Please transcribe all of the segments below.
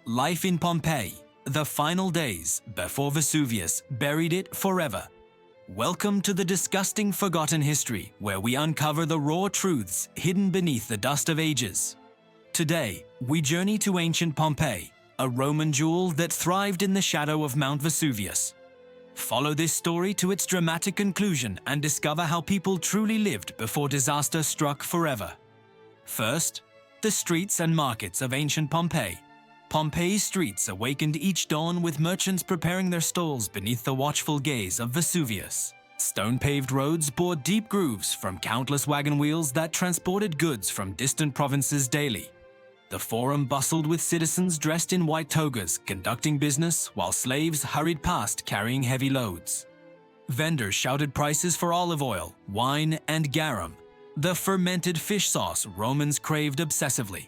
Life in Pompeii, the final days before Vesuvius buried it forever. Welcome to the disgusting forgotten history where we uncover the raw truths hidden beneath the dust of ages. Today, we journey to ancient Pompeii, a Roman jewel that thrived in the shadow of Mount Vesuvius. Follow this story to its dramatic conclusion and discover how people truly lived before disaster struck forever. First, the streets and markets of ancient Pompeii. Pompeii's streets awakened each dawn with merchants preparing their stalls beneath the watchful gaze of Vesuvius. Stone-paved roads bore deep grooves from countless wagon wheels that transported goods from distant provinces daily. The forum bustled with citizens dressed in white togas, conducting business while slaves hurried past carrying heavy loads. Vendors shouted prices for olive oil, wine, and garum, the fermented fish sauce Romans craved obsessively.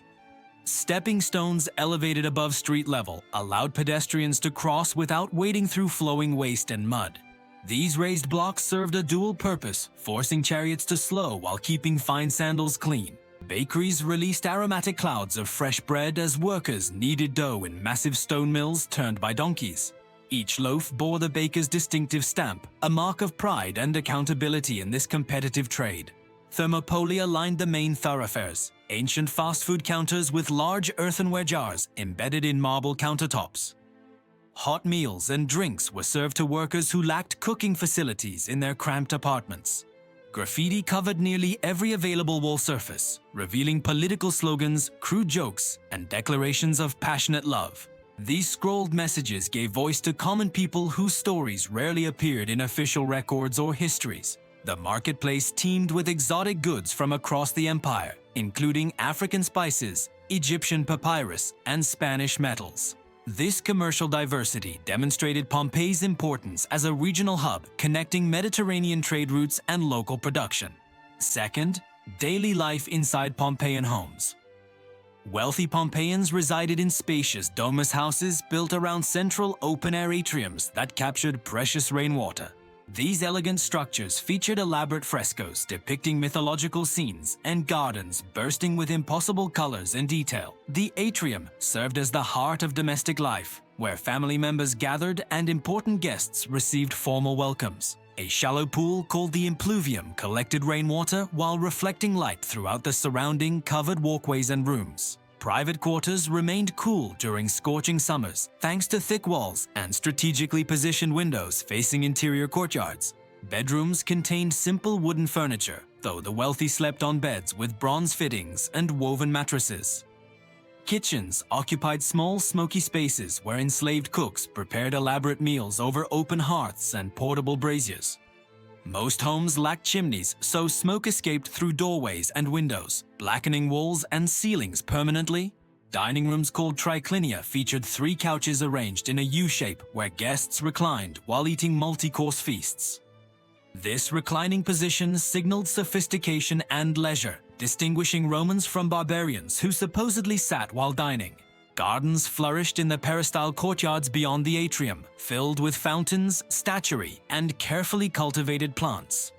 Stepping stones elevated above street level allowed pedestrians to cross without wading through flowing waste and mud. These raised blocks served a dual purpose, forcing chariots to slow while keeping fine sandals clean. Bakeries released aromatic clouds of fresh bread as workers kneaded dough in massive stone mills turned by donkeys. Each loaf bore the baker's distinctive stamp, a mark of pride and accountability in this competitive trade. Thermopylae lined the main thoroughfares, ancient fast food counters with large earthenware jars embedded in marble countertops. Hot meals and drinks were served to workers who lacked cooking facilities in their cramped apartments. Graffiti covered nearly every available wall surface, revealing political slogans, crude jokes, and declarations of passionate love. These scrolled messages gave voice to common people whose stories rarely appeared in official records or histories. The marketplace teemed with exotic goods from across the empire, including African spices, Egyptian papyrus, and Spanish metals. This commercial diversity demonstrated Pompeii's importance as a regional hub connecting Mediterranean trade routes and local production. Second, daily life inside Pompeian homes. Wealthy Pompeians resided in spacious domus houses built around central open-air atriums that captured precious rainwater. These elegant structures featured elaborate frescoes depicting mythological scenes and gardens bursting with impossible colors and detail. The atrium served as the heart of domestic life, where family members gathered and important guests received formal welcomes. A shallow pool called the impluvium collected rainwater while reflecting light throughout the surrounding covered walkways and rooms. Private quarters remained cool during scorching summers thanks to thick walls and strategically positioned windows facing interior courtyards. Bedrooms contained simple wooden furniture, though the wealthy slept on beds with bronze fittings and woven mattresses. Kitchens occupied small, smoky spaces where enslaved cooks prepared elaborate meals over open hearths and portable braziers. Most homes lacked chimneys, so smoke escaped through doorways and windows, blackening walls and ceilings permanently. Dining rooms called triclinia featured 3 couches arranged in a U-shape where guests reclined while eating multi-course feasts. This reclining position signaled sophistication and leisure, distinguishing Romans from barbarians who supposedly sat while dining. Gardens flourished in the peristyle courtyards beyond the atrium, filled with fountains, statuary, and carefully cultivated plants.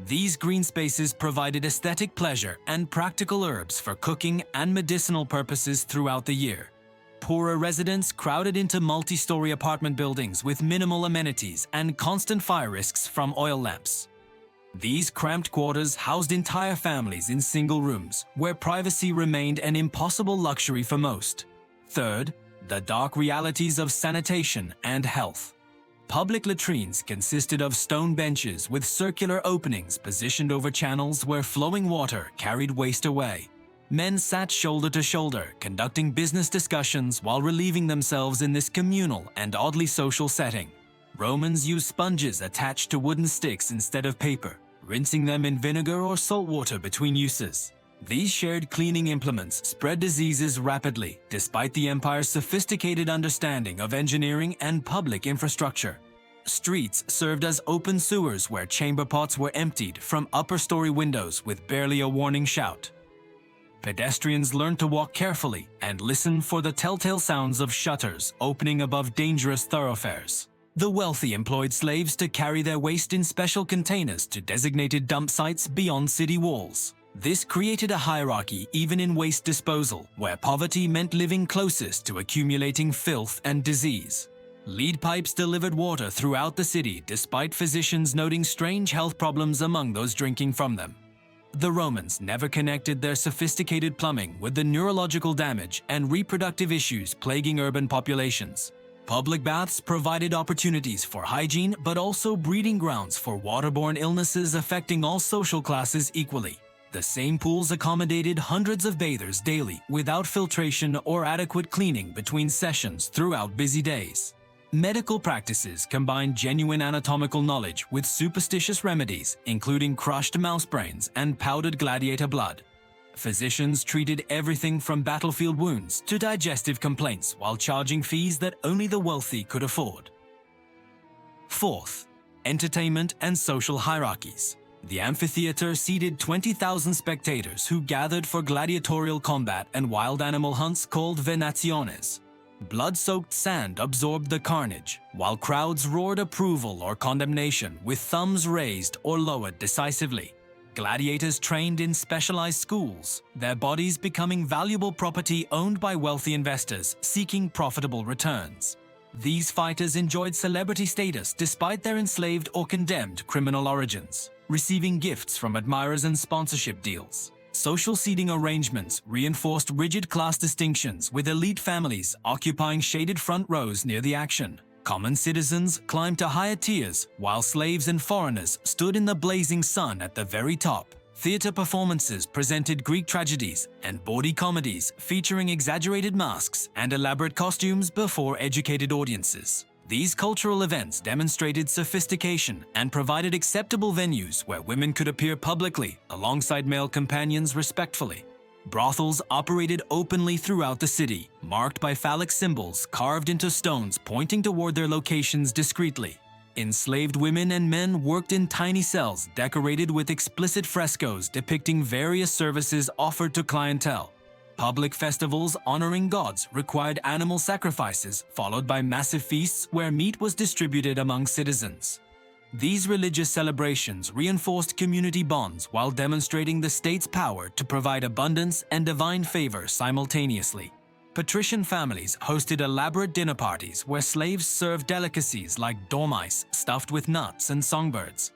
These green spaces provided aesthetic pleasure and practical herbs for cooking and medicinal purposes throughout the year. Poorer residents crowded into multi-story apartment buildings with minimal amenities and constant fire risks from oil lamps. These cramped quarters housed entire families in single rooms, where privacy remained an impossible luxury for most. Third, the dark realities of sanitation and health. Public latrines consisted of stone benches with circular openings positioned over channels where flowing water carried waste away. Men sat shoulder to shoulder, conducting business discussions while relieving themselves in this communal and oddly social setting. Romans used sponges attached to wooden sticks instead of paper, rinsing them in vinegar or salt water between uses. These shared cleaning implements spread diseases rapidly, despite the empire's sophisticated understanding of engineering and public infrastructure. Streets served as open sewers where chamber pots were emptied from upper-story windows with barely a warning shout. Pedestrians learned to walk carefully and listen for the telltale sounds of shutters opening above dangerous thoroughfares. The wealthy employed slaves to carry their waste in special containers to designated dump sites beyond city walls. This created a hierarchy even in waste disposal, where poverty meant living closest to accumulating filth and disease. Lead pipes delivered water throughout the city, despite physicians noting strange health problems among those drinking from them. The Romans never connected their sophisticated plumbing with the neurological damage and reproductive issues plaguing urban populations. Public baths provided opportunities for hygiene, but also breeding grounds for waterborne illnesses affecting all social classes equally. The same pools accommodated hundreds of bathers daily without filtration or adequate cleaning between sessions throughout busy days. Medical practices combined genuine anatomical knowledge with superstitious remedies, including crushed mouse brains and powdered gladiator blood. Physicians treated everything from battlefield wounds to digestive complaints while charging fees that only the wealthy could afford. Fourth, entertainment and social hierarchies. The amphitheater seated 20,000 spectators who gathered for gladiatorial combat and wild animal hunts called venationes. Blood-soaked sand absorbed the carnage, while crowds roared approval or condemnation with thumbs raised or lowered decisively. Gladiators trained in specialized schools, their bodies becoming valuable property owned by wealthy investors seeking profitable returns. These fighters enjoyed celebrity status despite their enslaved or condemned criminal origins, receiving gifts from admirers and sponsorship deals. Social seating arrangements reinforced rigid class distinctions, with elite families occupying shaded front rows near the action. Common citizens climbed to higher tiers, while slaves and foreigners stood in the blazing sun at the very top. Theater performances presented Greek tragedies and bawdy comedies featuring exaggerated masks and elaborate costumes before educated audiences. These cultural events demonstrated sophistication and provided acceptable venues where women could appear publicly alongside male companions respectfully. Brothels operated openly throughout the city, marked by phallic symbols carved into stones pointing toward their locations discreetly. Enslaved women and men worked in tiny cells decorated with explicit frescoes depicting various services offered to clientele. Public festivals honoring gods required animal sacrifices, followed by massive feasts where meat was distributed among citizens. These religious celebrations reinforced community bonds while demonstrating the state's power to provide abundance and divine favor simultaneously. Patrician families hosted elaborate dinner parties where slaves served delicacies like dormice stuffed with nuts and songbirds.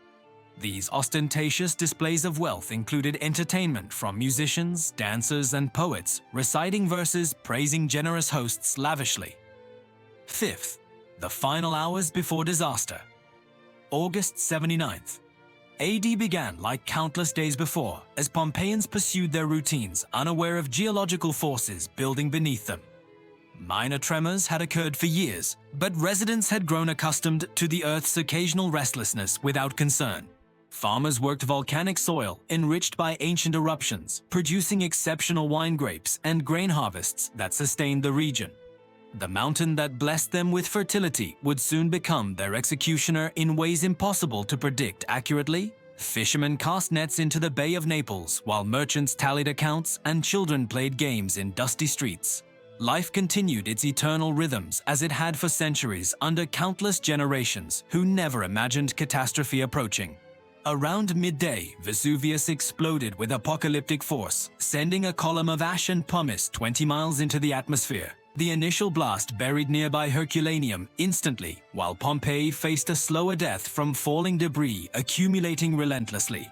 These ostentatious displays of wealth included entertainment from musicians, dancers, and poets, reciting verses praising generous hosts lavishly. Fifth, the final hours before disaster. August 79th. AD began like countless days before, as Pompeians pursued their routines, unaware of geological forces building beneath them. Minor tremors had occurred for years, but residents had grown accustomed to the Earth's occasional restlessness without concern. Farmers worked volcanic soil enriched by ancient eruptions, producing exceptional wine grapes and grain harvests that sustained the region. The mountain that blessed them with fertility would soon become their executioner in ways impossible to predict accurately. Fishermen cast nets into the Bay of Naples, while merchants tallied accounts and children played games in dusty streets. Life continued its eternal rhythms as it had for centuries under countless generations who never imagined catastrophe approaching. Around midday, Vesuvius exploded with apocalyptic force, sending a column of ash and pumice 20 miles into the atmosphere. The initial blast buried nearby Herculaneum instantly, while Pompeii faced a slower death from falling debris accumulating relentlessly.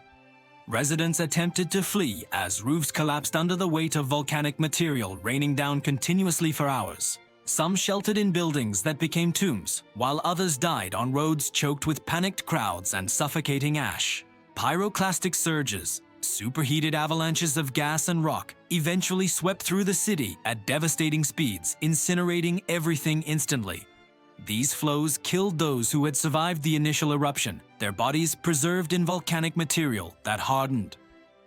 Residents attempted to flee as roofs collapsed under the weight of volcanic material raining down continuously for hours. Some sheltered in buildings that became tombs, while others died on roads choked with panicked crowds and suffocating ash. Pyroclastic surges, superheated avalanches of gas and rock, eventually swept through the city at devastating speeds, incinerating everything instantly. These flows killed those who had survived the initial eruption, their bodies preserved in volcanic material that hardened.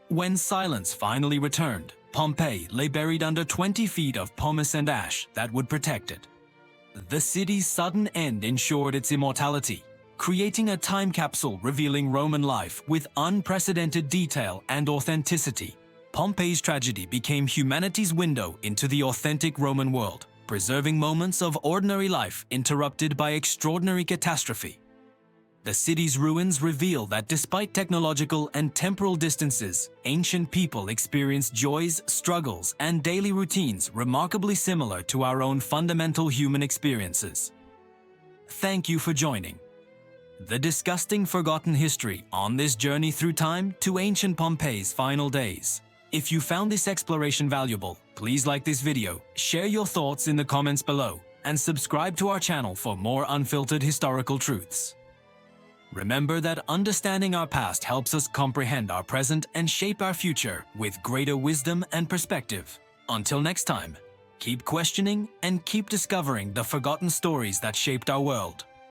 When silence finally returned, Pompeii lay buried under 20 feet of pumice and ash that would protect it. The city's sudden end ensured its immortality, creating a time capsule revealing Roman life with unprecedented detail and authenticity. Pompeii's tragedy became humanity's window into the authentic Roman world, preserving moments of ordinary life interrupted by extraordinary catastrophe. The city's ruins reveal that despite technological and temporal distances, ancient people experienced joys, struggles, and daily routines remarkably similar to our own fundamental human experiences. Thank you for joining the disgusting forgotten history on this journey through time to ancient Pompeii's final days. If you found this exploration valuable, please like this video, share your thoughts in the comments below, and subscribe to our channel for more unfiltered historical truths. Remember that understanding our past helps us comprehend our present and shape our future with greater wisdom and perspective. Until next time, keep questioning and keep discovering the forgotten stories that shaped our world.